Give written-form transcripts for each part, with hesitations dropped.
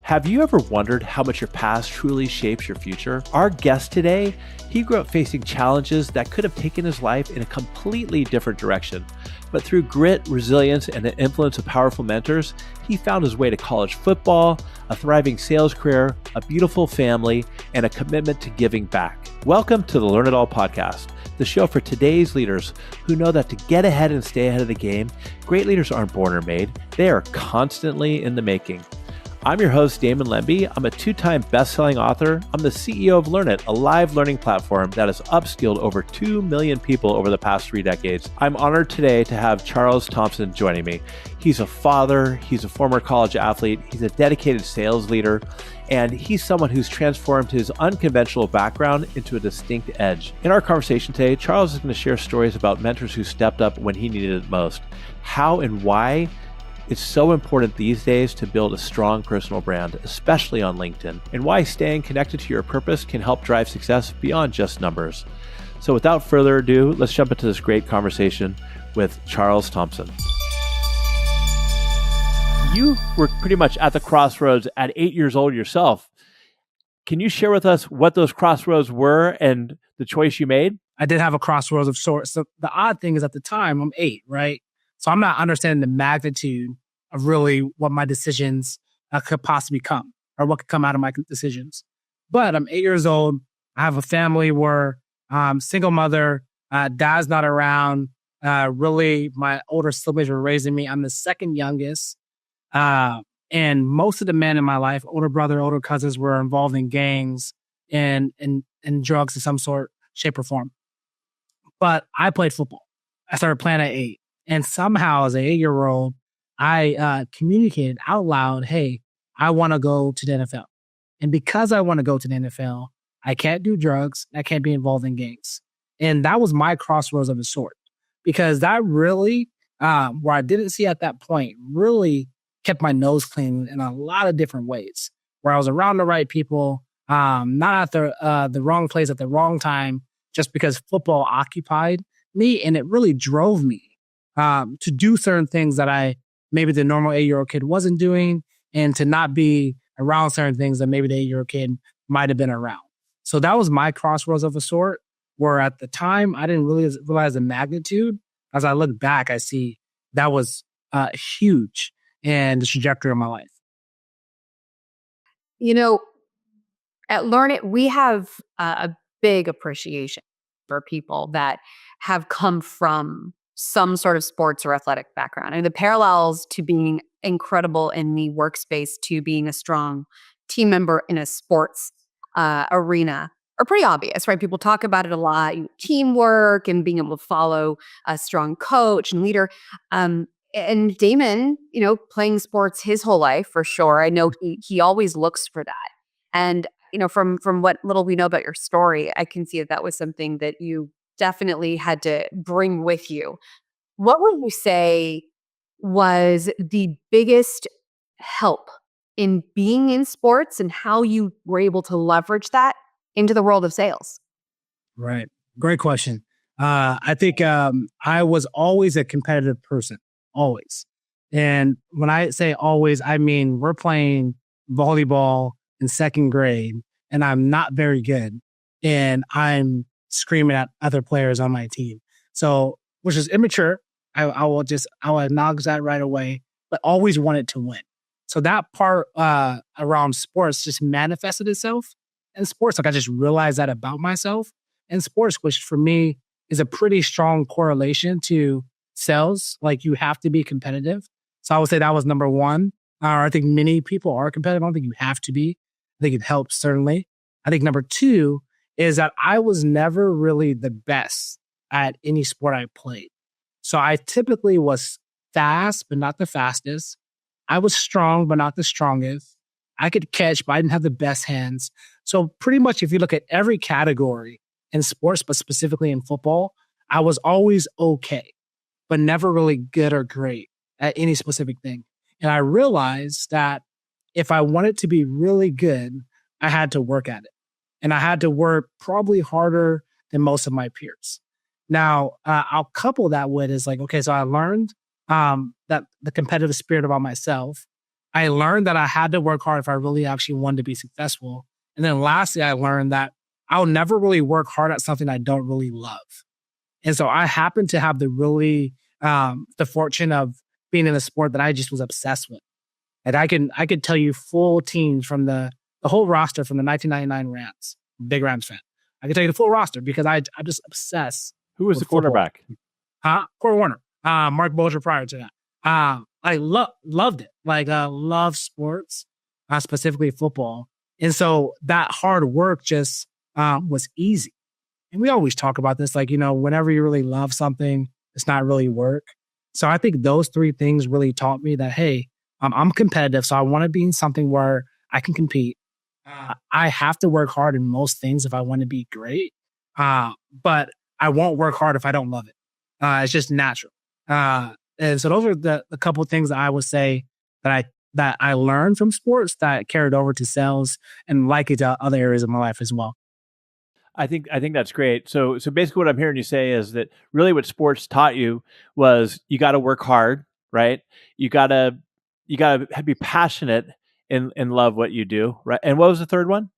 Have you ever wondered how much your past truly shapes your future? Our guest today, he grew up facing challenges that could have taken his life in a completely different direction. But through grit, resilience, and the influence of powerful mentors, he found his way to college football, a thriving sales career, a beautiful family, and a commitment to giving back. Welcome to the Learn It All podcast, the show for today's leaders who know that to get ahead and stay ahead of the game, great leaders aren't born or made, they are constantly in the making. I'm your host, Damon Lembi. I'm a two-time best-selling author. I'm the CEO of Learnit, a live learning platform that has upskilled over 2 million people over the past 3 decades. I'm honored today to have Charles Thompson joining me. He's a father, he's a former college athlete, he's a dedicated sales leader, and he's someone who's transformed his unconventional background into a distinct edge. In our conversation today, Charles is going to share stories about mentors who stepped up when he needed it most, how and why it's so important these days to build a strong personal brand, especially on LinkedIn, and why staying connected to your purpose can help drive success beyond just numbers. So without further ado, let's jump into this great conversation with Charles Thompson. You were pretty much at the crossroads at 8 years old yourself. Can you share with us what those crossroads were and the choice you made? I did have a crossroads of sorts. So the odd thing is at the time, I'm 8, right? So I'm not understanding the magnitude of really what my decisions could possibly come or what could come out of my decisions. But I'm 8 years old. I have a family where single mother, dad's not around. Really, my older siblings were raising me. I'm the second youngest. And most of the men in my life, older brother, older cousins, were involved in gangs and drugs of some sort, shape, or form. But I played football. I started playing at 8. And somehow, as an 8-year-old, I communicated out loud, hey, I want to go to the NFL. And because I want to go to the NFL, I can't do drugs. I can't be involved in gangs. And that was my crossroads of a sort. Because that really, where I didn't see at that point, really kept my nose clean in a lot of different ways. Where I was around the right people, not at the wrong place at the wrong time, just because football occupied me. And it really drove me to do certain things that maybe the normal 8-year-old kid wasn't doing, and to not be around certain things that maybe the 8-year-old kid might have been around. So that was my crossroads of a sort, where at the time, I didn't really realize the magnitude. As I look back, I see that was huge in the trajectory of my life. You know, at Learnit, we have a big appreciation for people that have come from some sort of sports or athletic background. I mean, the parallels to being incredible in the workspace to being a strong team member in a sports arena are pretty obvious, right? People talk about it a lot, teamwork and being able to follow a strong coach and leader. And Damon, playing sports his whole life for sure. I know he always looks for that. And, from what little we know about your story, I can see that was something that you definitely had to bring with you. What would you say was the biggest help in being in sports and how you were able to leverage that into the world of sales? Right. Great question. I think I was always a competitive person, always. And when I say always, I mean, we're playing volleyball in second grade and I'm not very good. And I'm screaming at other players on my team. So, which is immature. I will acknowledge that right away, but always wanted to win. So that part around sports just manifested itself in sports. Like I just realized that about myself in sports, which for me is a pretty strong correlation to sales. Like you have to be competitive. So I would say that was number one. I think many people are competitive. I don't think you have to be. I think it helps, certainly. I think number two is that I was never really the best at any sport I played. So I typically was fast, but not the fastest. I was strong, but not the strongest. I could catch, but I didn't have the best hands. So pretty much if you look at every category in sports, but specifically in football, I was always okay, but never really good or great at any specific thing. And I realized that if I wanted to be really good, I had to work at it. And I had to work probably harder than most of my peers. Now, I'll couple that with is like, okay, so I learned that the competitive spirit about myself. I learned that I had to work hard if I really actually wanted to be successful. And then lastly, I learned that I'll never really work hard at something I don't really love. And so I happen to have the fortune of being in a sport that I just was obsessed with. And I could tell you full teams from the whole roster from the 1999 Rams, big Rams fan. I can tell you the full roster because I'm just obsessed. Who was the quarterback? Corey Warner, Mark Bolger prior to that. I loved it. Love sports, specifically football. And so that hard work just was easy. And we always talk about this, whenever you really love something, it's not really work. So I think those three things really taught me that, hey, I'm competitive. So I want to be in something where I can compete. I have to work hard in most things if I want to be great. But I won't work hard if I don't love it. It's just natural. And so those are the couple of things that I would say that I learned from sports that carried over to sales and likely to other areas of my life as well. I think that's great. So basically what I'm hearing you say is that really what sports taught you was you got to work hard, right? You got to be passionate and love what you do, right? And what was the third one?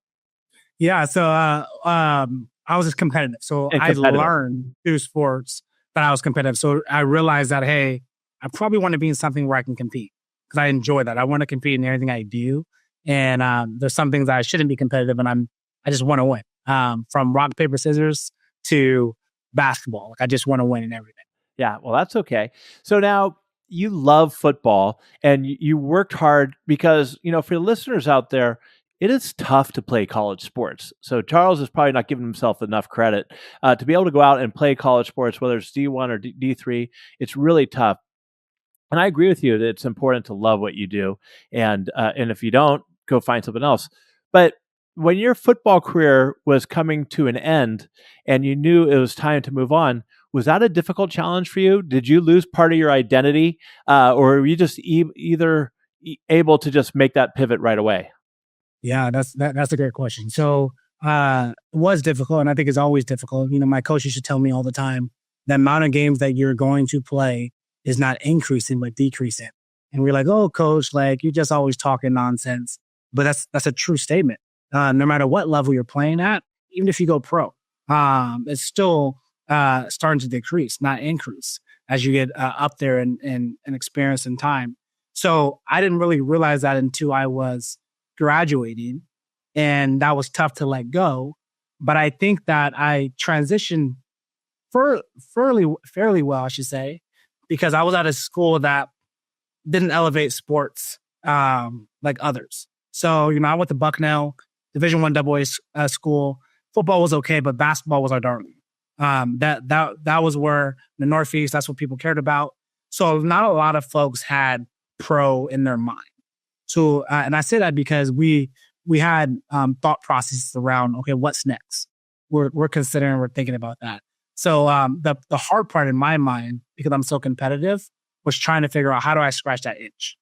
Yeah, so I was just competitive. So I learned through sports that I was competitive. So I realized that, hey, I probably want to be in something where I can compete because I enjoy that. I want to compete in everything I do. And there's some things that I shouldn't be competitive and I just want to win. From rock, paper, scissors to basketball. I just want to win in everything. Yeah, well, that's okay. So now you love football and you worked hard because, for the listeners out there, it is tough to play college sports. So Charles is probably not giving himself enough credit to be able to go out and play college sports, whether it's D1 or D3. It's really tough. And I agree with you that it's important to love what you do. And if you don't, go find something else. But when your football career was coming to an end and you knew it was time to move on, was that a difficult challenge for you? Did you lose part of your identity or were you just either able to just make that pivot right away? Yeah, that's a great question. So it was difficult, and I think it's always difficult. My coach used to tell me all the time, the amount of games that you're going to play is not increasing, but decreasing. And we're like, oh, coach, you're just always talking nonsense. But that's a true statement. No matter what level you're playing at, even if you go pro, it's still starting to decrease, not increase, as you get up there and experience in time. So I didn't really realize that until I was graduating, and that was tough to let go. But I think that I transitioned fairly well, I should say, because I was at a school that didn't elevate sports like others. So, I went to Bucknell, Division I AA school. Football was okay, but basketball was our darling. That was where the Northeast, that's what people cared about. So not a lot of folks had pro in their mind. So, and I say that because we had thought processes around, okay, what's next? We're thinking about that. So the hard part in my mind, because I'm so competitive, was trying to figure out, how do I scratch that itch?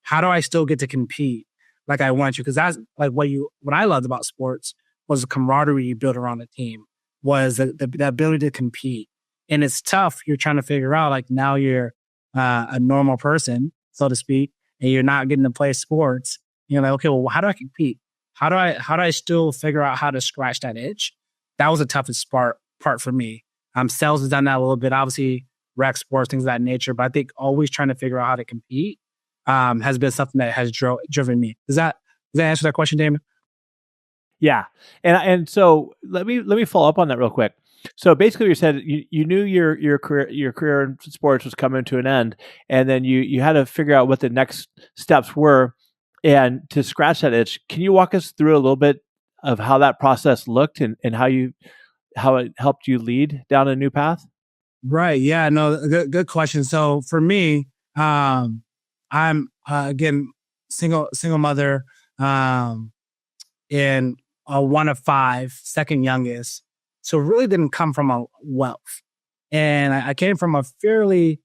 How do I still get to compete like I want to? Because that's like what I loved about sports was the camaraderie you built around the team, was the ability to compete. And it's tough. You're trying to figure out, now you're a normal person, so to speak, and you're not getting to play sports. You're like, okay, well, how do I compete? How do I still figure out how to scratch that itch? That was the toughest part for me. Sales has done that a little bit, obviously, rec sports, things of that nature. But I think always trying to figure out how to compete has been something that has driven me. Does that answer that question, Damon? Yeah, and so let me follow up on that real quick. So basically, you said you knew your career in sports was coming to an end, and then you had to figure out what the next steps were, and to scratch that itch. Can you walk us through a little bit of how that process looked and how it helped you lead down a new path? Right. Yeah. No. Good question. So for me, I'm again single mother, and one of five, second youngest. So really didn't come from a wealth. And I came from a fairly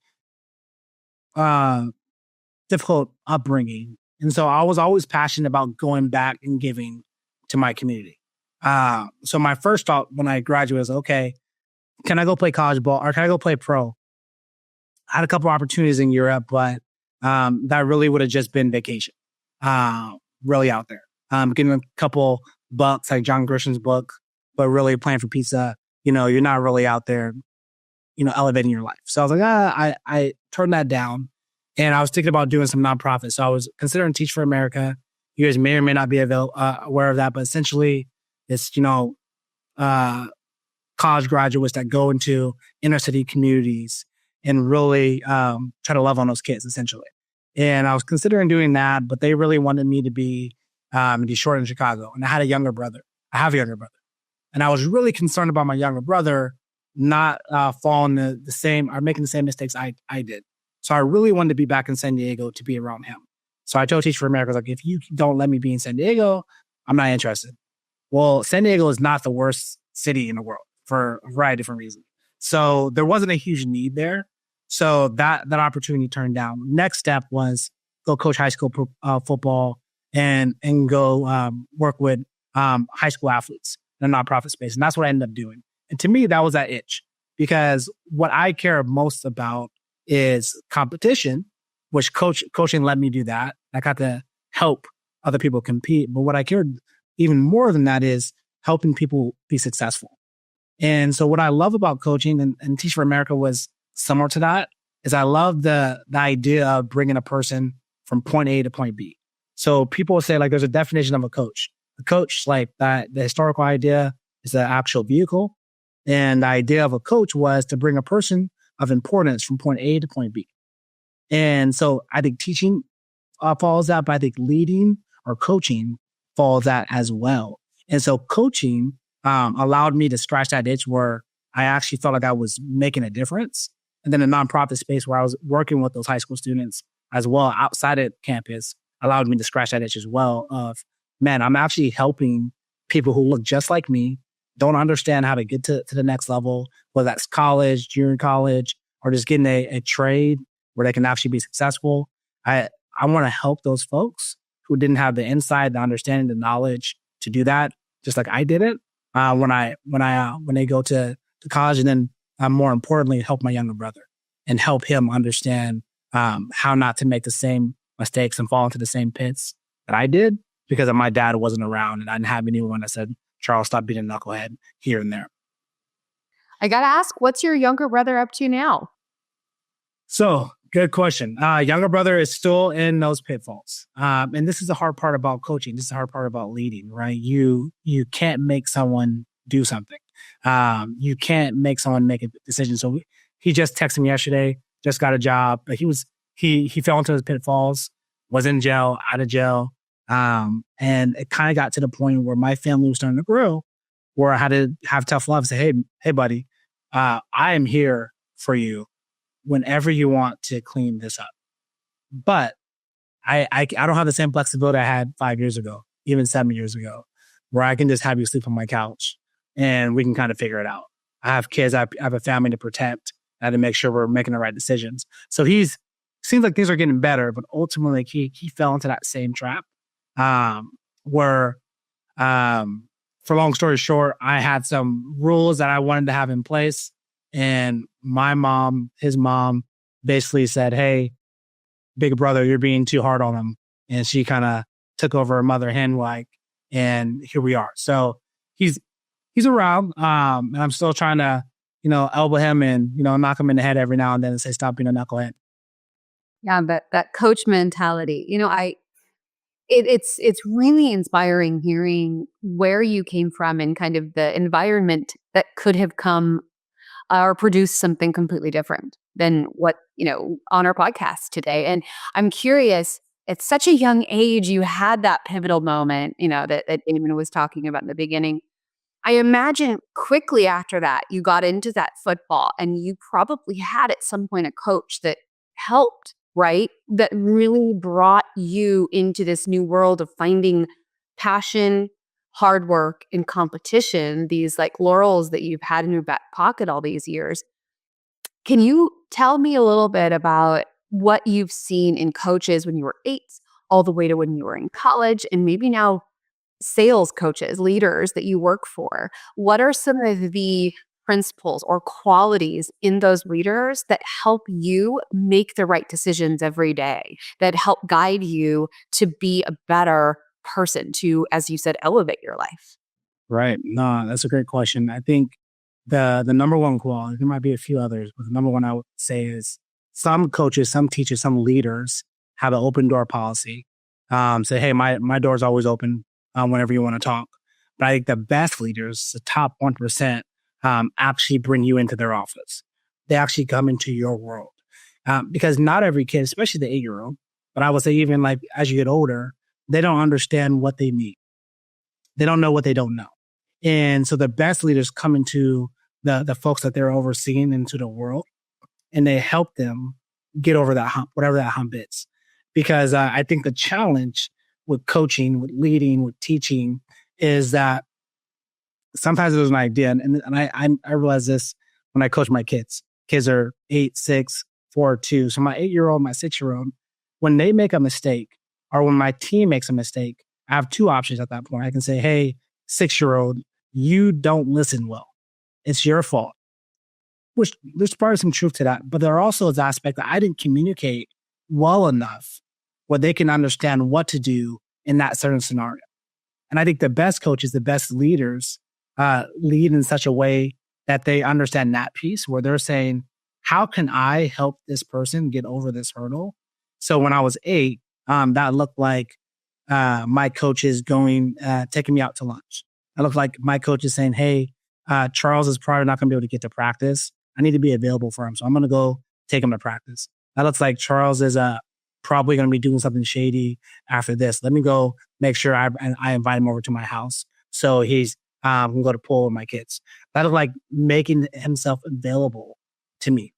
difficult upbringing. And so I was always passionate about going back and giving to my community. So my first thought when I graduated was, okay, can I go play college ball or can I go play pro? I had a couple opportunities in Europe, but that really would have just been vacation. really out there. Getting a couple bucks, like John Grisham's book, but really playing for pizza. You're not really out there, elevating your life. So I was like, I turned that down. And I was thinking about doing some nonprofits. So I was considering Teach for America. You guys may or may not be aware of that, but essentially it's, college graduates that go into inner city communities and really try to love on those kids, essentially. And I was considering doing that, but they really wanted me to be in Detroit and Chicago. And I had a younger brother. I have a younger brother. And I was really concerned about my younger brother not falling the same or making the same mistakes I did. So I really wanted to be back in San Diego to be around him. So I told Teach for America, like, if you don't let me be in San Diego, I'm not interested. Well, San Diego is not the worst city in the world for a variety of different reasons. So there wasn't a huge need there. So that opportunity turned down. Next step was go coach high school football and go work with high school athletes in a nonprofit space. And that's what I ended up doing. And to me, that was that itch, because what I care most about is competition, which coaching let me do that. I got to help other people compete. But what I cared even more than that is helping people be successful. And so what I love about coaching and Teach for America was similar to that, is I love the idea of bringing a person from point A to point B. So people say, like, there's a definition of a coach. A coach, like that, the historical idea is the actual vehicle. And the idea of a coach was to bring a person of importance from point A to point B. And so I think teaching follows that, but I think leading or coaching follows that as well. And so coaching allowed me to scratch that itch where I actually felt like I was making a difference. And then the nonprofit space where I was working with those high school students as well outside of campus allowed me to scratch that itch as well of, man, I'm actually helping people who look just like me, don't understand how to get to the next level, whether that's college, junior college, or just getting a trade where they can actually be successful. I want to help those folks who didn't have the insight, the understanding, the knowledge to do that, just like I did it when they go to college, and then more importantly, help my younger brother and help him understand how not to make the same mistakes and fall into the same pits that I did, because my dad wasn't around and I didn't have anyone that said, Charles, stop being a knucklehead here and there. I got to ask, what's your younger brother up to now? So, good question. Younger brother is still in those pitfalls. And this is the hard part about coaching. This is the hard part about leading, right? You can't make someone do something. You can't make someone make a decision. So he just texted me yesterday, just got a job. But he fell into his pitfalls, was in jail, out of jail. And it kind of got to the point where my family was starting to grow, where I had to have tough love and say, hey, buddy, I am here for you whenever you want to clean this up. But I don't have the same flexibility I had 5 years ago, even 7 years ago, where I can just have you sleep on my couch and we can kind of figure it out. I have kids, I have a family to protect. I had to make sure we're making the right decisions. So seems like things are getting better, but ultimately he fell into that same trap. Where, for long story short, I had some rules that I wanted to have in place, and his mom basically said, hey, big brother, you're being too hard on him. And she kind of took over a mother hen like, and here we are. So he's around, and I'm still trying to, elbow him and, knock him in the head every now and then and say, stop being a knucklehead. Yeah, that coach mentality, it's really inspiring hearing where you came from and kind of the environment that could have come or produced something completely different than what, on our podcast today. And I'm curious, at such a young age, you had that pivotal moment, that Damon was talking about in the beginning. I imagine quickly after that, you got into that football and you probably had at some point a coach that helped, right? That really brought you into this new world of finding passion, hard work, and competition, these like laurels that you've had in your back pocket all these years. Can you tell me a little bit about what you've seen in coaches when you were 8 all the way to when you were in college, and maybe now sales coaches, leaders that you work for? What are some of the principles or qualities in those leaders that help you make the right decisions every day, that help guide you to be a better person, to, as you said, elevate your life? Right. No, that's a great question. I think the number one quality, there might be a few others, but the number one I would say is some coaches, some teachers, some leaders have an open door policy. Say, hey, my door is always open whenever you want to talk. But I think the best leaders, the top 1%, actually bring you into their office. They actually come into your world. Because not every kid, especially the 8-year-old, but I would say even like as you get older, they don't understand what they need. They don't know what they don't know. And so the best leaders come into the folks that they're overseeing into the world, and they help them get over that hump, whatever that hump is. Because I think the challenge with coaching, with leading, with teaching is that sometimes there's an idea, and I realize this when I coach my kids. Kids are 8, 6, 4, 2. So my 8-year-old, my 6-year-old, when they make a mistake, or when my team makes a mistake, I have two options at that point. I can say, hey, 6-year-old, you don't listen well. It's your fault. Which there's probably some truth to that. But there also is the aspect that I didn't communicate well enough where they can understand what to do in that certain scenario. And I think the best coaches, the best leaders, lead in such a way that they understand that piece where they're saying, how can I help this person get over this hurdle? So when I was 8, that looked like my coach is taking me out to lunch. That looked like my coach is saying, hey, Charles is probably not going to be able to get to practice. I need to be available for him. So I'm going to go take him to practice. That looks like Charles is probably going to be doing something shady after this. Let me go make sure I invite him over to my house. So he's going to go to pool with my kids. That looked like making himself available to me.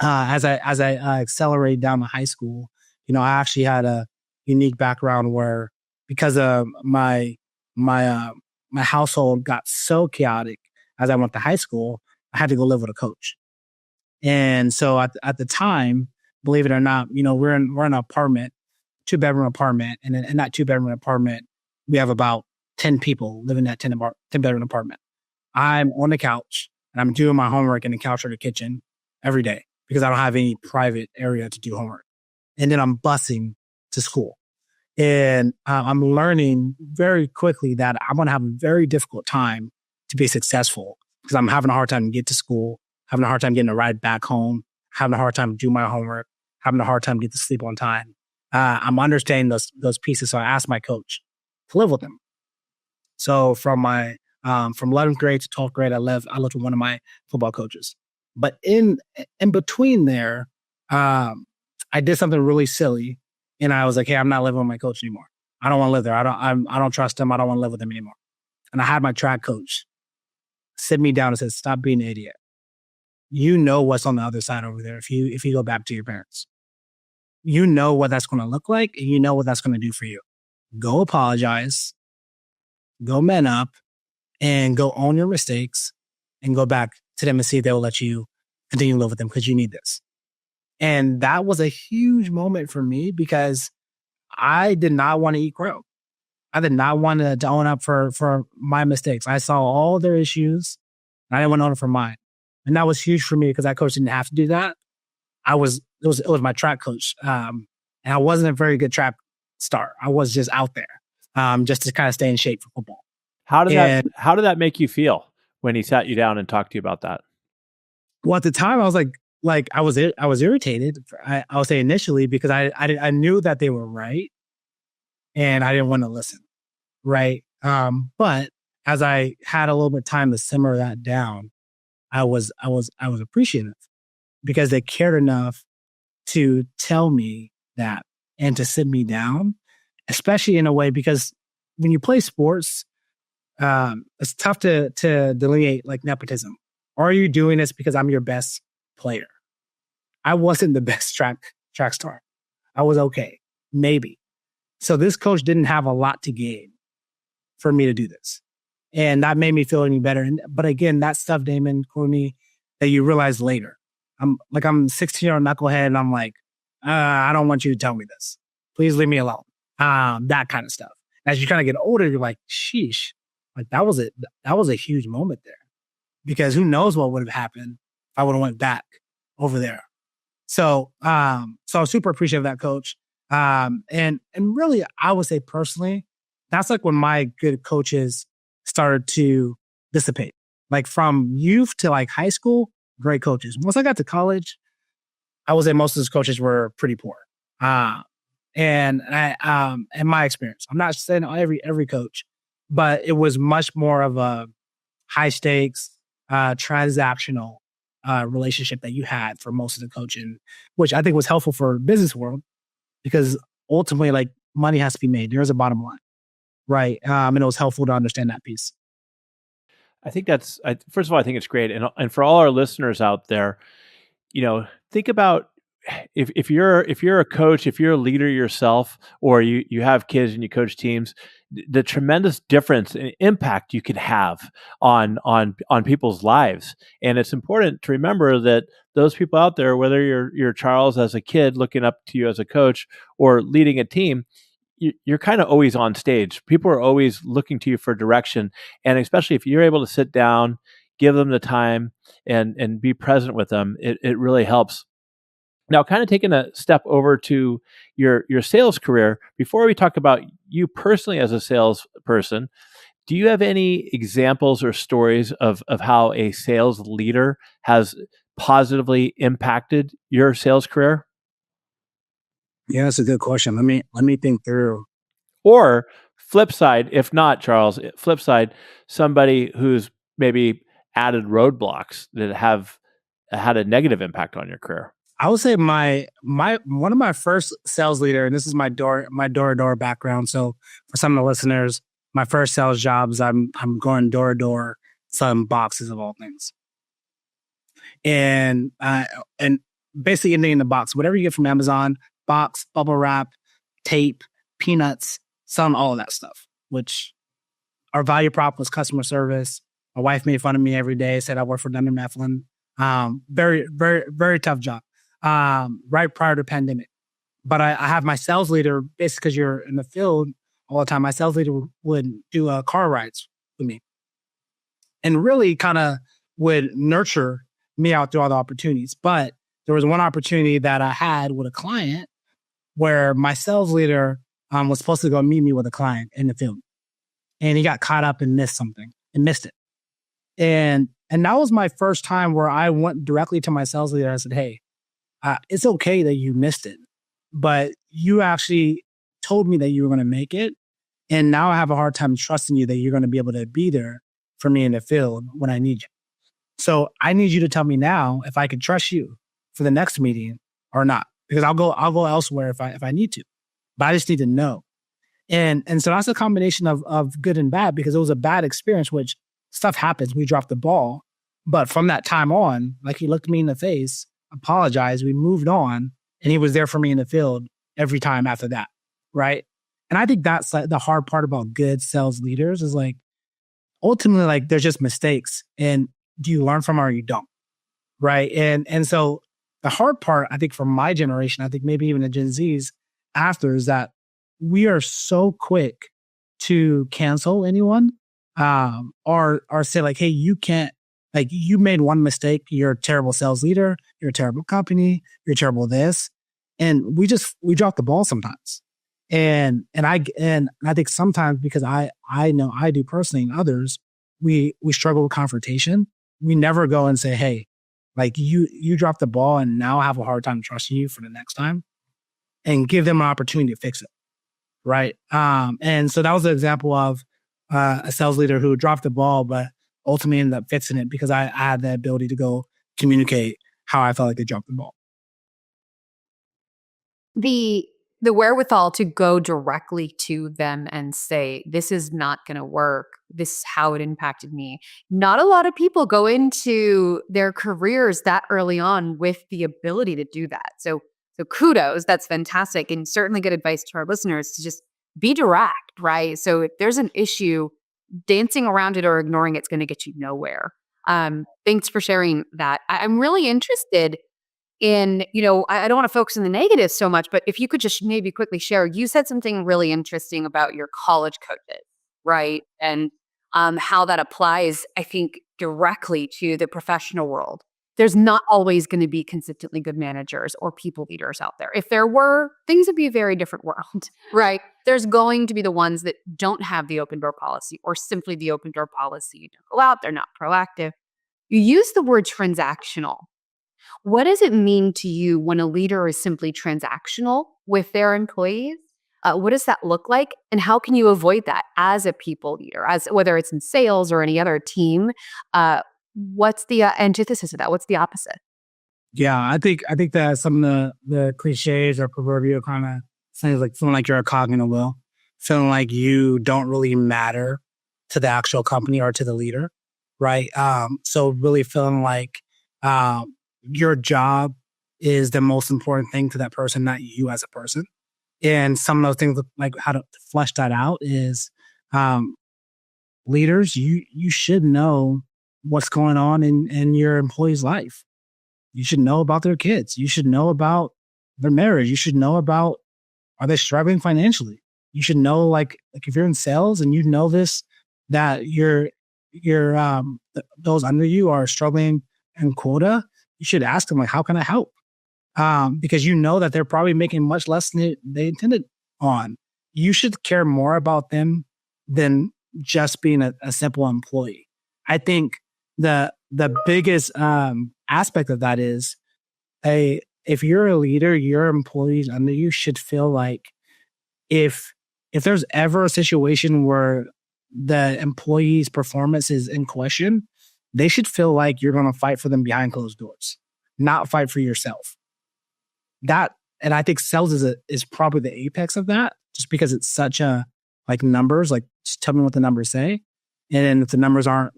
As I accelerated down to high school, I actually had a unique background where because of my household got so chaotic as I went to high school, I had to go live with a coach. And so at the time, believe it or not, we're in an apartment, 2-bedroom apartment. And in that 2-bedroom apartment, we have about 10 people living in that 10-bedroom apartment. I'm on the couch and I'm doing my homework in the couch or the kitchen every day because I don't have any private area to do homework. And then I'm busing to school. And I'm learning very quickly that I'm going to have a very difficult time to be successful because I'm having a hard time to get to school, having a hard time getting a ride back home, having a hard time to do my homework, having a hard time to get to sleep on time. I'm understanding those pieces. So I asked my coach to live with them. So from 11th grade to 12th grade, I lived with one of my football coaches. But in between there, I did something really silly. And I was like, hey, I'm not living with my coach anymore. I don't want to live there. I don't trust him. I don't want to live with him anymore. And I had my track coach sit me down and said, stop being an idiot. You know what's on the other side over there if you go back to your parents. You know what that's going to look like, and you know what that's going to do for you. Go apologize, go man up, and go own your mistakes, and go back to them and see if they will let you continue to live with them because you need this. And that was a huge moment for me because I did not want to eat crow. I did not want to own up for my mistakes. I saw all their issues and I didn't want to own it for mine. And that was huge for me because that coach didn't have to do that. It was my track coach. And I wasn't a very good track star. I was just out there just to kind of stay in shape for football. How did that make you feel when he sat you down and talked to you about that? Well, at the time I was like I was irritated. I would say initially because I knew that they were right, and I didn't want to listen. Right, but as I had a little bit of time to simmer that down, I was appreciative because they cared enough to tell me that and to sit me down, especially in a way because when you play sports, it's tough to delineate like nepotism. Are you doing this because I'm your best player? I wasn't the best track star. I was okay, maybe. So this coach didn't have a lot to gain for me to do this. And that made me feel any better. But again, that stuff, Damon, Courtney, that you realize later. I'm 16-year-old knucklehead and I'm like, I don't want you to tell me this. Please leave me alone. That kind of stuff. As you kind of get older, you're like, sheesh. Like that was a huge moment there. because who knows what would have happened if I would have went back over there. So, so I'm super appreciative of that, coach. And really, I would say personally, that's like when my good coaches started to dissipate. Like from youth to like high school, great coaches. Once I got to college, I would say most of those coaches were pretty poor. And in my experience, I'm not saying every coach, but it was much more of a high stakes, transactional relationship that you had for most of the coaching, which I think was helpful for business world because ultimately, like money has to be made. There's a bottom line, right? And it was helpful to understand that piece. I think first of all, I think it's great. And for all our listeners out there, think about if you're a coach, if you're a leader yourself, or you have kids and you coach teams, the tremendous difference and impact you can have on people's lives. And it's important to remember that those people out there, whether you're Charles as a kid looking up to you as a coach or leading a team, you're kind of always on stage. People are always looking to you for direction. And especially if you're able to sit down, give them the time and be present with them, it really helps. Now, kind of taking a step over to your sales career, before we talk about you personally as a salesperson, do you have any examples or stories of how a sales leader has positively impacted your sales career? Yeah, that's a good question. Let me think through. Or flip side, if not, Charles, flip side, somebody who's maybe added roadblocks that have had a negative impact on your career. I would say my one of my first sales leader, and this is my door to door background. So for some of the listeners, my first sales jobs, I'm going door to door selling boxes of all things, and basically anything in the box, whatever you get from Amazon, box, bubble wrap, tape, peanuts, selling all of that stuff. Which our value prop was customer service. My wife made fun of me every day, said I work for Dunder Mifflin. Very, very, very tough job. Right prior to pandemic. But I have my sales leader, basically because you're in the field all the time, my sales leader would do car rides with me and really kind of would nurture me out through all the opportunities. But there was one opportunity that I had with a client where my sales leader was supposed to go meet me with a client in the field. And he got caught up and missed something and missed it. And that was my first time where I went directly to my sales leader. I said, hey, it's okay that you missed it, but you actually told me that you were going to make it. And now I have a hard time trusting you that you're going to be able to be there for me in the field when I need you. So I need you to tell me now if I can trust you for the next meeting or not, because I'll go elsewhere if I need to, but I just need to know. And so that's a combination of good and bad, because it was a bad experience, which stuff happens. We dropped the ball. But from that time on, like, he looked me in the face, apologized, we moved on, and he was there for me in the field every time after that, right? And I think that's like the hard part about good sales leaders is like, ultimately, like, there's just mistakes, and do you learn from them or you don't, right? And so the hard part, I think, for my generation, I think maybe even the Gen Zs after, is that we are so quick to cancel anyone, or say like, hey, you can't. Like, you made one mistake, you're a terrible sales leader, you're a terrible company, you're terrible this. And we drop the ball sometimes. And I think sometimes, because I know I do personally, and others, we struggle with confrontation. We never go and say, hey, like, you dropped the ball and now I have a hard time trusting you for the next time, and give them an opportunity to fix it. Right. And so that was an example of a sales leader who dropped the ball, but ultimately ended up fixing it because I had the ability to go communicate how I felt like they dropped the ball. The wherewithal to go directly to them and say, this is not going to work. This is how it impacted me. Not a lot of people go into their careers that early on with the ability to do that. So kudos, that's fantastic. And certainly good advice to our listeners to just be direct, right? So if there's an issue, dancing around it or ignoring it's going to get you nowhere. Thanks for sharing that. I'm really interested in, I don't want to focus on the negatives so much, but if you could just maybe quickly share, you said something really interesting about your college coaches, right? And how that applies, I think, directly to the professional world, there's not always going to be consistently good managers or people leaders out there. If there were, things would be a very different world, right? There's going to be the ones that don't have the open door policy, or simply the open door policy. You don't go out, they're not proactive. You use the word transactional. What does it mean to you when a leader is simply transactional with their employees? What does that look like? And how can you avoid that as a people leader, as whether it's in sales or any other team? What's the antithesis of that? What's the opposite? Yeah, I think that some of the cliches or proverbial kind of things, like feeling like you're a cog in a wheel, feeling like you don't really matter to the actual company or to the leader, right? So really feeling like your job is the most important thing to that person, not you as a person. And some of those things, like how to flesh that out, is leaders, you should know what's going on in your employee's life. You should know about their kids. You should know about their marriage. You should know about, are they struggling financially? You should know, like if you're in sales and you know this, that those under you are struggling in quota, you should ask them, like, how can I help? Because you know that they're probably making much less than they intended on. You should care more about them than just being a simple employee. I think the biggest aspect of that is, if you're a leader, your employees under you should feel like if there's ever a situation where the employee's performance is in question, they should feel like you're going to fight for them behind closed doors, not fight for yourself. And I think sales is probably the apex of that, just because it's such a, like, numbers, like, just tell me what the numbers say. And then if the numbers aren't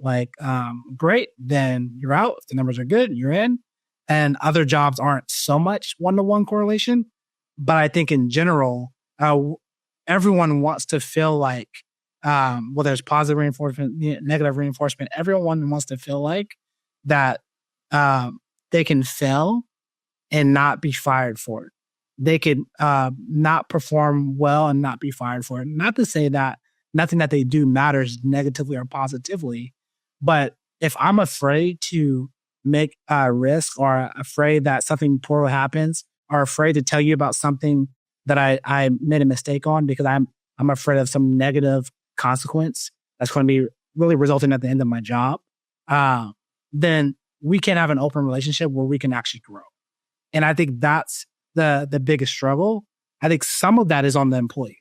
great, then you're out. If the numbers are good, you're in. And other jobs aren't so much one-to-one correlation. But I think in general, everyone wants to feel like, well, there's positive reinforcement, negative reinforcement. Everyone wants to feel like that they can fail and not be fired for it. They could not perform well and not be fired for it. Not to say that nothing that they do matters negatively or positively, but if I'm afraid to make a risk, or afraid that something poor happens, or afraid to tell you about something that I made a mistake on because I'm afraid of some negative consequence that's going to be really resulting at the end of my job, then we can have an open relationship where we can actually grow. And I think that's the biggest struggle. I think some of that is on the employee.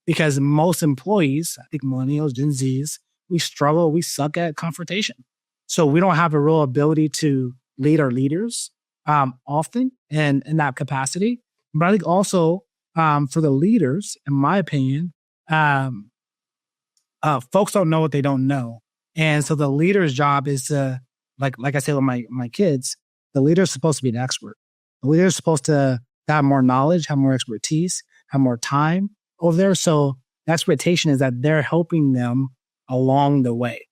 Because most employees, I think millennials, Gen Zs, we struggle, we suck at confrontation. So we don't have a real ability to lead our leaders often in that capacity. But I think also for the leaders, in my opinion, folks don't know what they don't know. And so the leader's job is to, like I say with my kids, the leader is supposed to be an expert. The leader is supposed to have more knowledge, have more expertise, have more time over there. So the expectation is that they're helping them along the way.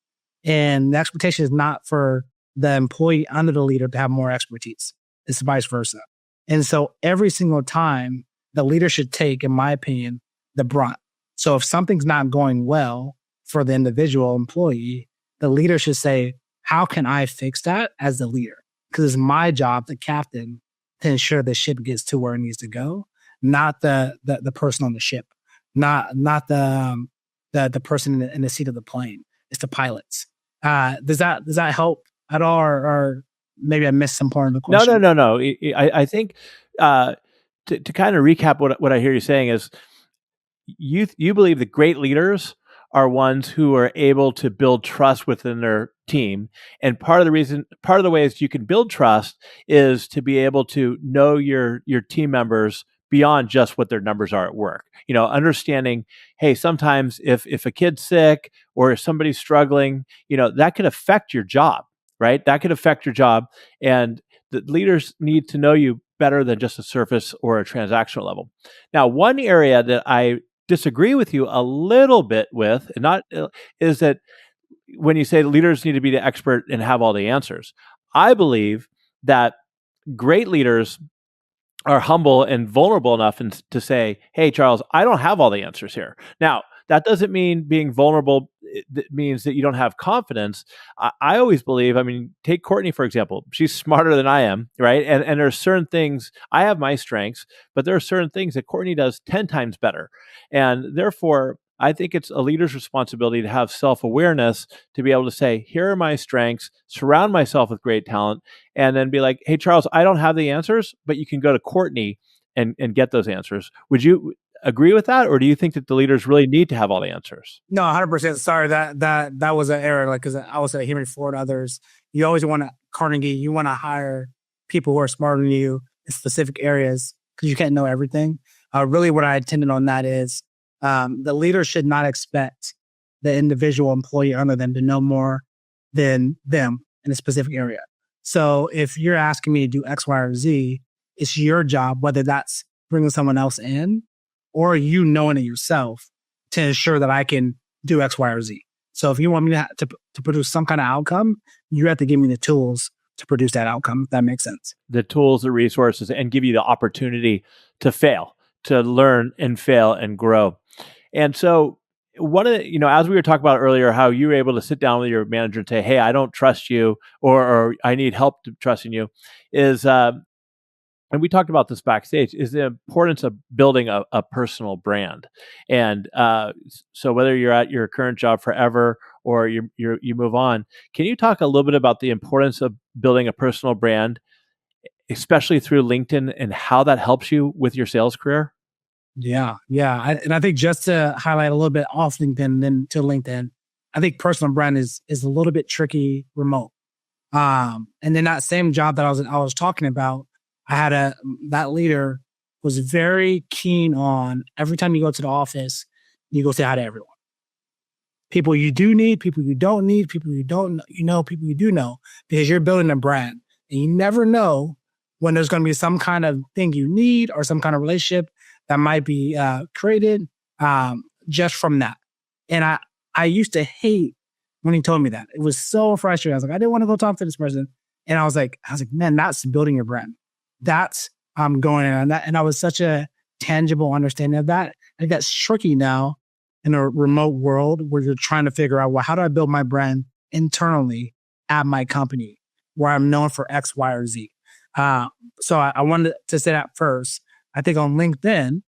And the expectation is not for the employee under the leader to have more expertise. It's vice versa. And so every single time, the leader should take, in my opinion, the brunt. So if something's not going well for the individual employee, the leader should say, how can I fix that as the leader? Because it's my job, the captain, to ensure the ship gets to where it needs to go, not the person on the ship, not the person in the seat of the plane. It's the pilots. Does that help at all, or maybe I missed some part of the question? No. I think to kind of recap what I hear you saying is, you believe that great leaders are ones who are able to build trust within their team. And part of the ways you can build trust is to be able to know your team members beyond just what their numbers are at work. Understanding, hey, sometimes if a kid's sick or if somebody's struggling, that could affect your job, right? That could affect your job. And the leaders need to know you better than just a surface or a transactional level. Now, one area that I disagree with you a little bit with, and not is that when you say leaders need to be the expert and have all the answers. I believe that great leaders are humble and vulnerable enough to say, hey, Charles, I don't have all the answers here. Now, that doesn't mean being vulnerable that means that you don't have confidence. I always believe, I mean, take Courtney, for example. She's smarter than I am, right? And there are certain things, I have my strengths, but there are certain things that Courtney does 10 times better. And therefore, I think it's a leader's responsibility to have self-awareness, to be able to say, here are my strengths, surround myself with great talent, and then be like, hey, Charles, I don't have the answers, but you can go to Courtney and get those answers. Would you agree with that? Or do you think that the leaders really need to have all the answers? No, 100%. Sorry, that was an error. Like, because I was hearing Ford, others, you always want to, Carnegie, you want to hire people who are smarter than you in specific areas because you can't know everything. Really what I intended on that is the leader should not expect the individual employee under them to know more than them in a specific area. So if you're asking me to do X, Y, or Z, it's your job, whether that's bringing someone else in or you knowing it yourself, to ensure that I can do X, Y, or Z. So if you want me to produce some kind of outcome, you have to give me the tools to produce that outcome, if that makes sense. The tools, the resources, and give you the opportunity to fail, to learn and fail and grow. And so one of the, as we were talking about earlier, how you were able to sit down with your manager and say, hey, I don't trust you, or I need help trusting you, is, and we talked about this backstage, is the importance of building a personal brand. And so whether you're at your current job forever or you move on, can you talk a little bit about the importance of building a personal brand, especially through LinkedIn, and how that helps you with your sales career? Yeah. And I think just to highlight a little bit off LinkedIn and then to LinkedIn, I think personal brand is a little bit tricky remote. And then that same job that I was talking about, I had that leader was very keen on every time you go to the office, you go say hi to everyone. People you do need, people you don't need, people you don't people you do know, because you're building a brand and you never know when there's going to be some kind of thing you need or some kind of relationship that might be created just from that. And I used to hate when he told me that. It was so frustrating. I was like, I didn't want to go talk to this person. And I was like, man, that's building your brand. That's going in on that. And I was such a tangible understanding of that. I think that's tricky now in a remote world where you're trying to figure out, well, how do I build my brand internally at my company where I'm known for X, Y, or Z? So I wanted to say that first. I think on LinkedIn, when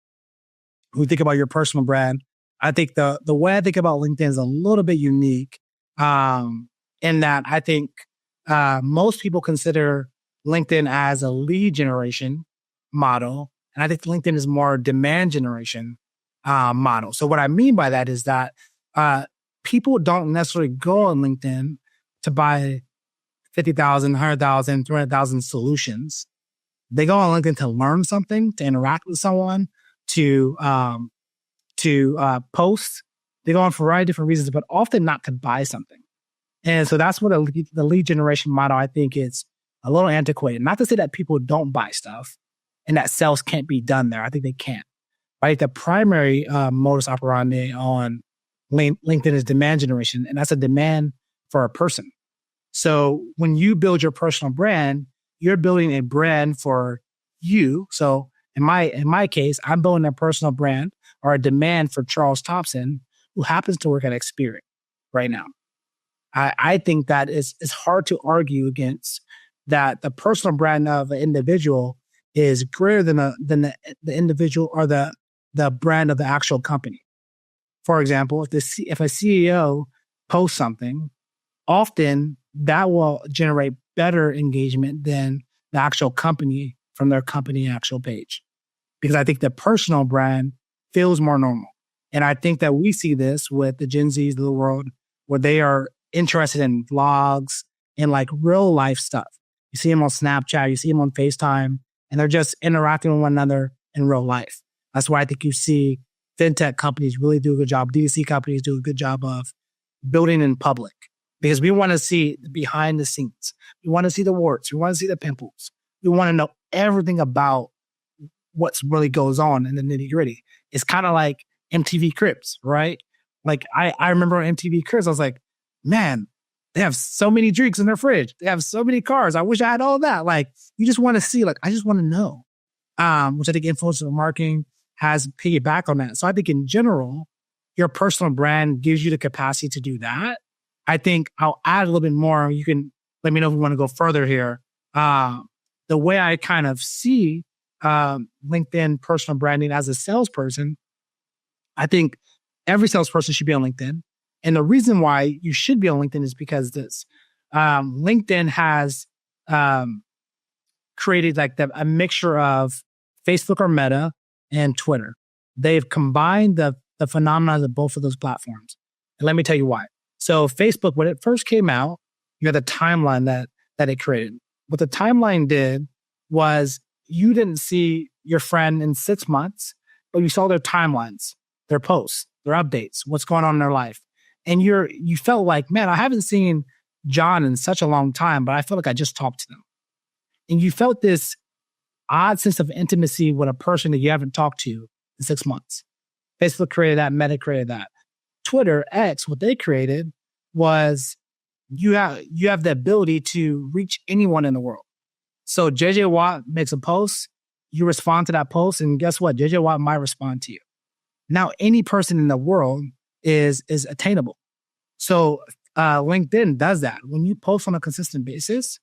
we think about your personal brand, I think the way I think about LinkedIn is a little bit unique in that I think most people consider LinkedIn as a lead generation model. And I think LinkedIn is more a demand generation model. So what I mean by that is that people don't necessarily go on LinkedIn to buy 50,000, 100,000, 300,000 solutions. They go on LinkedIn to learn something, to interact with someone, to post. They go on for a variety of different reasons, but often not to buy something. And so that's what the lead generation model, I think, is a little antiquated. Not to say that people don't buy stuff and that sales can't be done there. I think they can. Right? The primary modus operandi on LinkedIn is demand generation, and that's a demand for a person. So when you build your personal brand, you're building a brand for you. So in my case, I'm building a personal brand or a demand for Charles Thompson, who happens to work at Experian right now. I think that it's hard to argue against that. The personal brand of an individual is greater than the individual or the brand of the actual company. For example, if a CEO posts something, often that will generate better engagement than the actual company from their company actual page. Because I think the personal brand feels more normal. And I think that we see this with the Gen Zs of the world, where they are interested in vlogs and like real life stuff. You see them on Snapchat, you see them on FaceTime, and they're just interacting with one another in real life. That's why I think you see fintech companies really do a good job. D2C companies do a good job of building in public, because we want to see behind the scenes. We want to see the warts. We want to see the pimples. We want to know everything about what's really goes on in the nitty gritty. It's kind of like MTV Cribs, right? Like I remember on MTV Cribs, I was like, man, they have so many drinks in their fridge. They have so many cars. I wish I had all that. Like, you just want to see, like, I just want to know, which I think influencer marketing has piggyback on that. So I think in general, your personal brand gives you the capacity to do that. I think I'll add a little bit more. You can let me know if you want to go further here. The way I kind of see LinkedIn personal branding as a salesperson, I think every salesperson should be on LinkedIn. And the reason why you should be on LinkedIn is because LinkedIn has created like a mixture of Facebook or Meta and Twitter. They've combined the phenomena of both of those platforms. And let me tell you why. So Facebook, when it first came out, you had the timeline that it created. What the timeline did was you didn't see your friend in 6 months, but you saw their timelines, their posts, their updates, what's going on in their life. And you felt like, man, I haven't seen John in such a long time, but I feel like I just talked to them. And you felt this odd sense of intimacy with a person that you haven't talked to in 6 months. Facebook created that, Meta created that. Twitter, X, what they created was you have the ability to reach anyone in the world. So JJ Watt makes a post, you respond to that post, and guess what? JJ Watt might respond to you. Now, any person in the world is attainable. So LinkedIn does that. When you post on a consistent basis,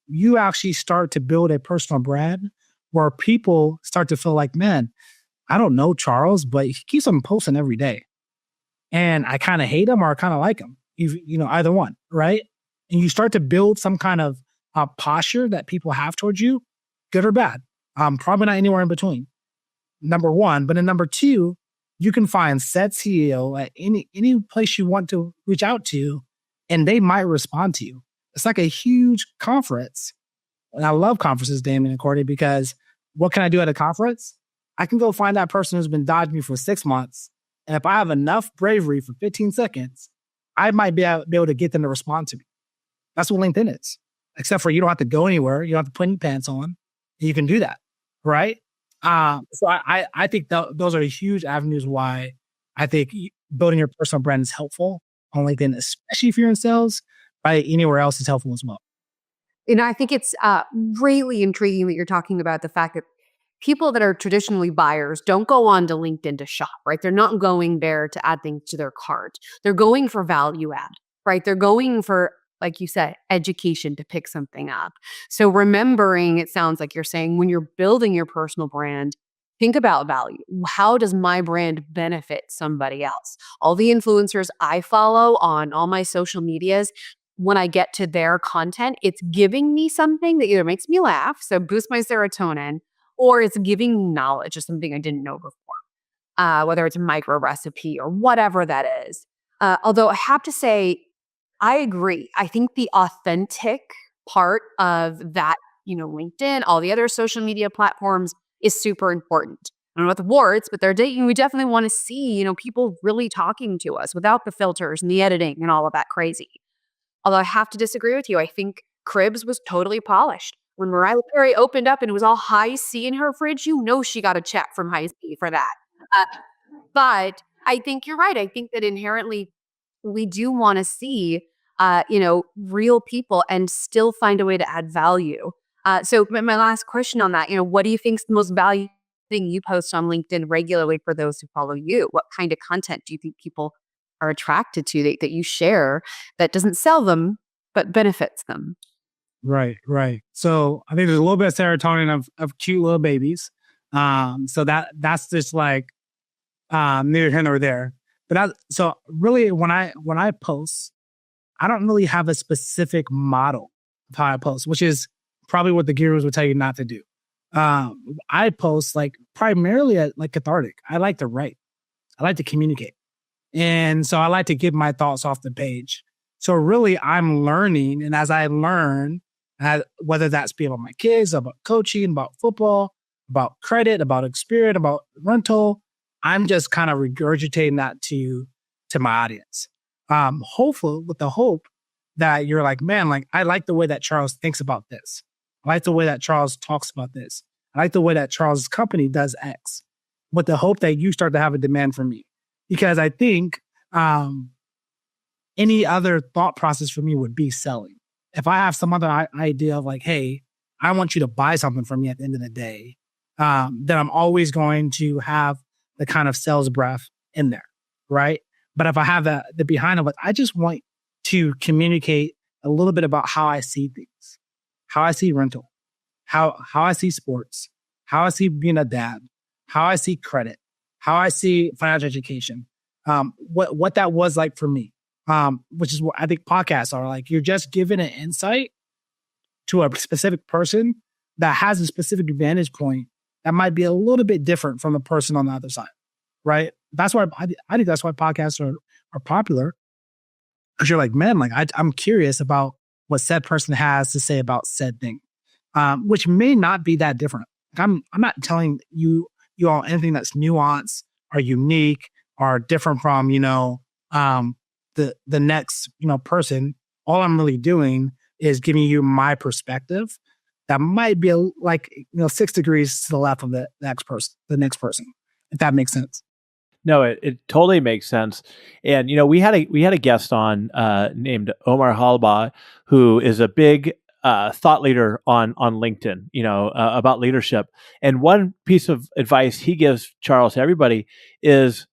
you actually start to build a personal brand where people start to feel like, man, I don't know Charles, but he keeps on posting every day. And I kind of hate him or I kind of like him. You know, either one, right? And you start to build some kind of posture that people have towards you, good or bad. Probably not anywhere in between. Number one. But then number two, you can find said CEO at any place you want to reach out to, and they might respond to you. It's like a huge conference. And I love conferences, Damon and Courtney, because what can I do at a conference? I can go find that person who's been dodging me for 6 months. And if I have enough bravery for 15 seconds, I might be able to get them to respond to me. That's what LinkedIn is. Except for you don't have to go anywhere. You don't have to put any pants on. You can do that, right? So I think those are huge avenues why I think building your personal brand is helpful on LinkedIn, especially if you're in sales. Right? Anywhere else is helpful as well. You know, I think it's really intriguing that you're talking about the fact that people that are traditionally buyers don't go on to LinkedIn to shop, right? They're not going there to add things to their cart. They're going for value add, right? They're going for, like you said, education to pick something up. So remembering, it sounds like you're saying when you're building your personal brand, think about value. How does my brand benefit somebody else? All the influencers I follow on all my social medias, when I get to their content, it's giving me something that either makes me laugh, so boost my serotonin, or it's giving me knowledge of something I didn't know before, whether it's a micro recipe or whatever that is. Although I have to say, I agree. I think the authentic part of that, you know, LinkedIn, all the other social media platforms is super important. I don't know about the warts, but we definitely want to see, you know, people really talking to us without the filters and the editing and all of that crazy. Although I have to disagree with you. I think Cribs was totally polished. When Mariah Carey opened up and it was all high C in her fridge, you know she got a check from high C for that. But I think you're right. I think that inherently we do want to see, real people and still find a way to add value. So my last question on that, you know, what do you think is the most valuable thing you post on LinkedIn regularly for those who follow you? What kind of content do you think people are attracted to that you share that doesn't sell them, but benefits them? Right. So I think there's a little bit of serotonin of cute little babies. So that's just like neither here nor there. But so really when I post, I don't really have a specific model of how I post, which is probably what the gurus would tell you not to do. I post like primarily like cathartic. I like to write. I like to communicate. And so I like to get my thoughts off the page. So really I'm learning. And as I learn, whether that's be about my kids, about coaching, about football, about credit, about experience, about rental, I'm just kind of regurgitating that to my audience. Hopeful with the hope that you're like, man, like I like the way that Charles thinks about this. I like the way that Charles talks about this. I like the way that Charles' company does X, with the hope that you start to have a demand for me. Because I think any other thought process for me would be selling. If I have some other idea of like, hey, I want you to buy something from me at the end of the day, then I'm always going to have the kind of sales breath in there, right? But if I have the behind of it, I just want to communicate a little bit about how I see things, how I see rental, how I see sports, how I see being a dad, how I see credit, how I see financial education, what that was like for me, which is what I think podcasts are like. You're just giving an insight to a specific person that has a specific vantage point that might be a little bit different from the person on the other side, right? That's why I think that's why podcasts are popular. Because you're like, man, like I'm curious about what said person has to say about said thing, which may not be that different. Like I'm not telling you all anything that's nuanced or unique or different from the next person. All I'm really doing is giving you my perspective that might be 6 degrees to the left of the next person, if that makes sense. No, it totally makes sense. And we had a guest on named Omar Halba, who is a big thought leader on LinkedIn, about leadership. And one piece of advice he gives, Charles, to everybody is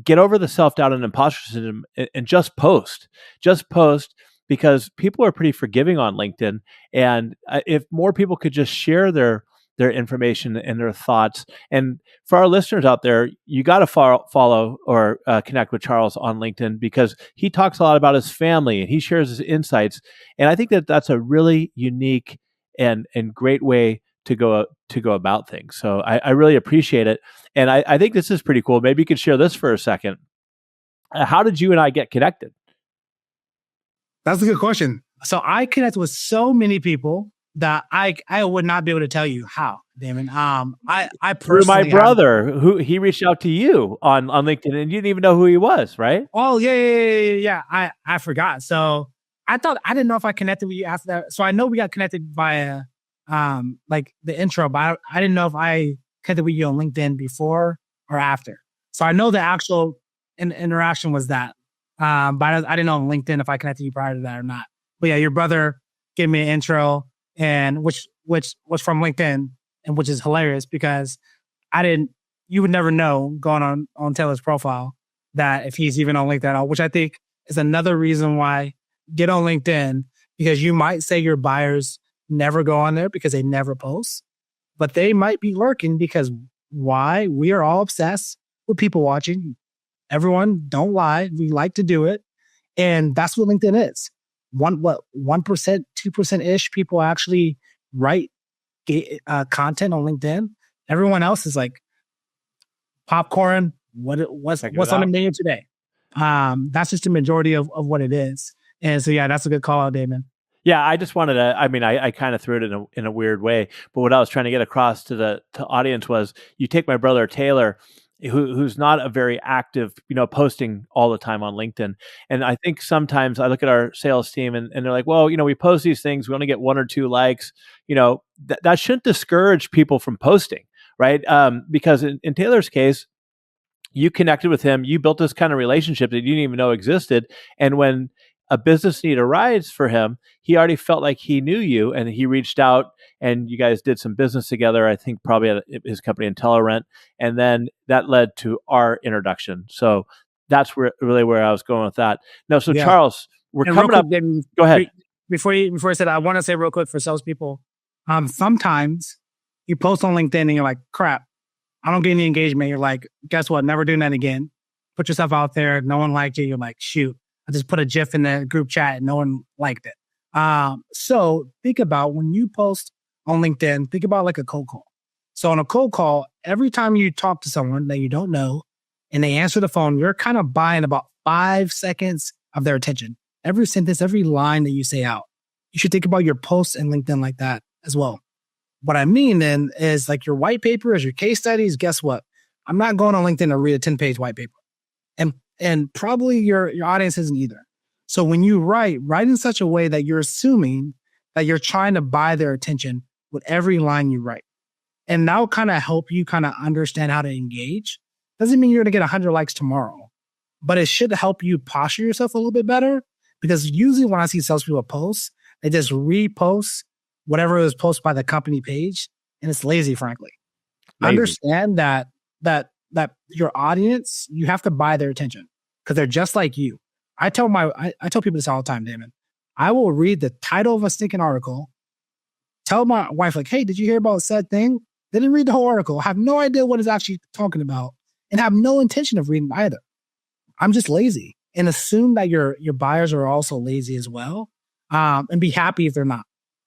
get over the self-doubt and imposter syndrome and just post. Just post, because people are pretty forgiving on LinkedIn. And if more people could just share their information and their thoughts. And for our listeners out there, you got to follow or connect with Charles on LinkedIn, because he talks a lot about his family and he shares his insights. And I think that that's a really unique and great way to go about things. So I really appreciate it. And I think this is pretty cool. Maybe you could share this for a second. How did you and I get connected? That's a good question. So I connect with so many people that I would not be able to tell you how, Damon. I personally, through my brother, who he reached out to you on LinkedIn, and you didn't even know who he was, right? Oh yeah. I forgot. So I didn't know if I connected with you after that. So I know we got connected via like the intro, but I didn't know if I connected with you on LinkedIn before or after. So I know the actual interaction was that. But I didn't know on LinkedIn if I connected you prior to that or not. But yeah, your brother gave me an intro, and which was from LinkedIn, and which is hilarious because you would never know going on Taylor's profile that if he's even on LinkedIn, which I think is another reason why get on LinkedIn, because you might say your buyers never go on there because they never post, but they might be lurking because why? We are all obsessed with people watching. Everyone, don't lie. We like to do it. And that's what LinkedIn is. 1%, 2% ish people actually write content on LinkedIn. Everyone else is like popcorn. What's on the menu today? That's just the majority of what it is. And so, yeah, that's a good call out, Damon. Yeah, I just wanted to, I kind of threw it in a weird way, but what I was trying to get across to the audience was, you take my brother Taylor, who's not a very active, posting all the time on LinkedIn. And I think sometimes I look at our sales team and they're like, well, we post these things, we only get 1 or 2 likes, that shouldn't discourage people from posting, right? Because in Taylor's case, you connected with him, you built this kind of relationship that you didn't even know existed. And when a business need arises for him, he already felt like he knew you, and he reached out, and you guys did some business together, I think probably at his company IntelliRent, and then that led to our introduction. So that's really where I was going with that. No, so yeah. Charles, we're and coming up. Then, go ahead. Before I said, I want to say real quick for salespeople, sometimes you post on LinkedIn and you're like, crap, I don't get any engagement. You're like, guess what? Never doing that again. Put yourself out there. No one liked you. You're like, shoot. I just put a GIF in the group chat and no one liked it. So think about when you post on LinkedIn, think about like a cold call. So on a cold call, every time you talk to someone that you don't know and they answer the phone, you're kind of buying about 5 seconds of their attention. Every sentence, every line that you say out. You should think about your posts in LinkedIn like that as well. What I mean then is like your white paper is your case studies. Guess what? I'm not going on LinkedIn to read a 10-page white paper. And probably your audience isn't either. So when you write in such a way that you're assuming that you're trying to buy their attention with every line you write. And that'll kind of help you kind of understand how to engage. Doesn't mean you're going to get 100 likes tomorrow, but it should help you posture yourself a little bit better. Because usually when I see salespeople post, they just repost whatever was posted by the company page. And it's lazy, frankly. Lazy. Understand that your audience, you have to buy their attention. because they're just like you. I tell people this all the time, Damon. I will read the title of a stinking article, tell my wife, like, hey, did you hear about said thing? They didn't read the whole article, have no idea what it's actually talking about, and have no intention of reading either. I'm just lazy, and assume that your buyers are also lazy as well, and be happy if they're not.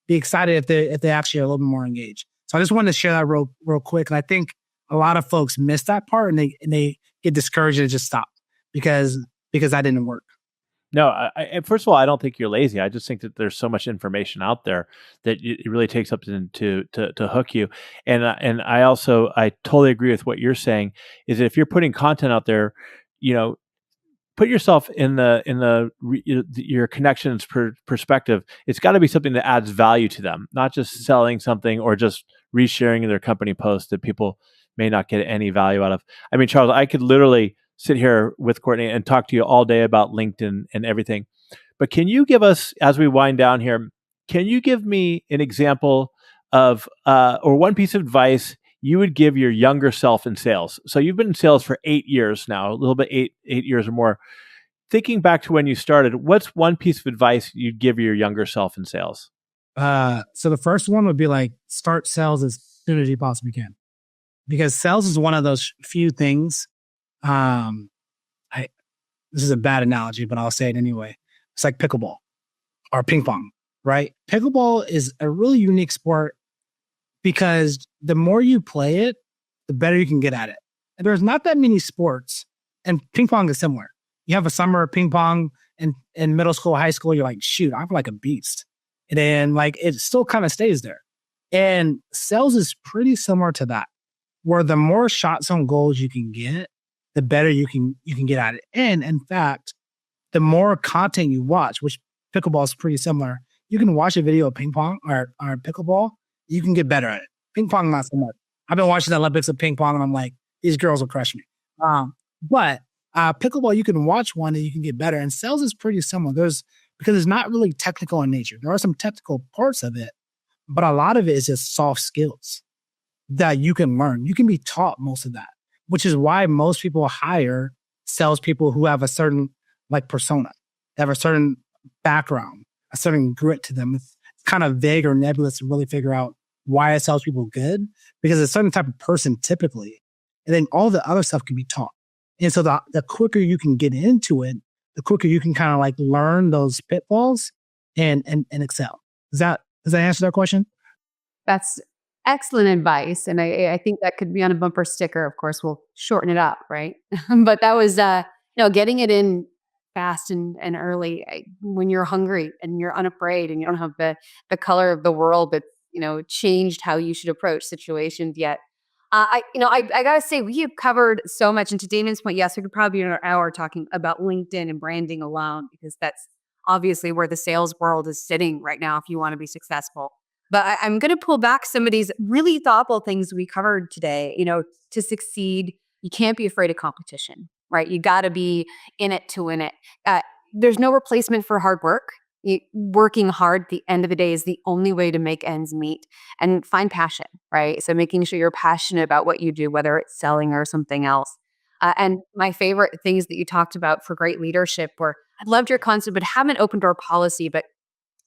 Be excited if they actually are a little bit more engaged. So I just wanted to share that real quick, and I think a lot of folks miss that part, and they get discouraged and just stop because that didn't work. No, first of all, I don't think you're lazy. I just think that there's so much information out there that it really takes something to hook you. And I totally agree with what you're saying. Is that if you're putting content out there, put yourself in your connections perspective. It's got to be something that adds value to them, not just selling something or just resharing their company post that people may not get any value out of. I mean, Charles, I could literally sit here with Courtney and talk to you all day about LinkedIn and everything. But can you give us, as we wind down here, can you give me an example of, or one piece of advice you would give your younger self in sales? So you've been in sales for 8 years now, a little bit, eight years or more. Thinking back to when you started, what's one piece of advice you'd give your younger self in sales? So the first one would be like, start sales as soon as you possibly can. Because sales is one of those few things. This is a bad analogy, but I'll say it anyway. It's like pickleball or ping pong, right? Pickleball is a really unique sport because the more you play it, the better you can get at it. And there's not that many sports, and ping pong is similar. You have a summer of ping pong in middle school, high school, you're like, shoot, I'm like a beast. And then like it still kind of stays there. And sales is pretty similar to that, where the more shots on goals you can get, the better you can get at it. And in fact, the more content you watch, which pickleball is pretty similar, you can watch a video of ping pong or pickleball, you can get better at it. Ping pong, not so much. I've been watching the Olympics of ping pong and I'm like, these girls will crush me. But pickleball, you can watch one and you can get better. And sales is pretty similar. Because it's not really technical in nature. There are some technical parts of it, but a lot of it is just soft skills that you can learn. You can be taught most of that, which is why most people hire salespeople who have a certain like persona, they have a certain background, a certain grit to them. It's kind of vague or nebulous to really figure out why a salespeople good, because it's a certain type of person typically. And then all the other stuff can be taught. And so the quicker you can get into it, the quicker you can kind of like learn those pitfalls and excel. Does that answer that question? That's excellent advice. And I think that could be on a bumper sticker. Of course, we'll shorten it up, right? But that was, getting it in fast and early when you're hungry and you're unafraid and you don't have the color of the world that, changed how you should approach situations yet. I gotta say, we have covered so much. And to Damon's point, yes, we could probably be an hour talking about LinkedIn and branding alone, because that's obviously where the sales world is sitting right now if you want to be successful. But I'm going to pull back some of these really thoughtful things we covered today. To succeed, you can't be afraid of competition, right? You got to be in it to win it. There's no replacement for hard work. Working hard at the end of the day is the only way to make ends meet, and find passion, right? So making sure you're passionate about what you do, whether it's selling or something else. And my favorite things that you talked about for great leadership were, I loved your concept, but have an open door policy, but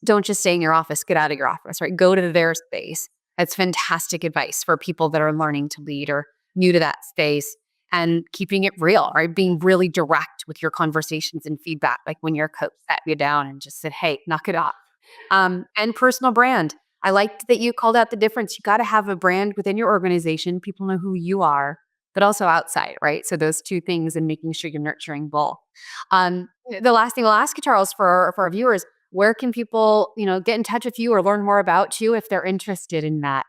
don't just stay in your office, get out of your office, right? Go to their space. That's fantastic advice for people that are learning to lead or new to that space. And keeping it real, right? Being really direct with your conversations and feedback, like when your coach sat you down and just said, hey, knock it off. And personal brand. I liked that you called out the difference. You got to have a brand within your organization. People know who you are, but also outside, right? So those two things, and making sure you're nurturing both. The last thing I'll ask you, Charles, for our viewers, where can people, get in touch with you or learn more about you if they're interested in that?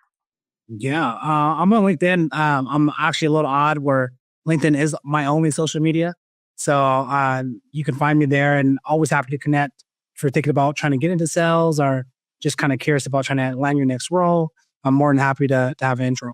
Yeah, I'm on LinkedIn. I'm actually a little odd where LinkedIn is my only social media. So you can find me there, and always happy to connect if you're thinking about trying to get into sales or just kind of curious about trying to land your next role. I'm more than happy to have an intro.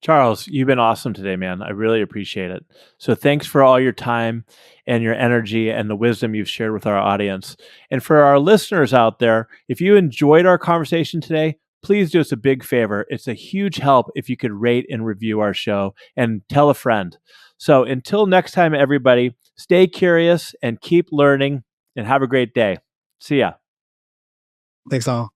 Charles, you've been awesome today, man. I really appreciate it. So thanks for all your time and your energy and the wisdom you've shared with our audience. And for our listeners out there, if you enjoyed our conversation today, please do us a big favor. It's a huge help if you could rate and review our show and tell a friend. So until next time, everybody, stay curious and keep learning and have a great day. See ya. Thanks all.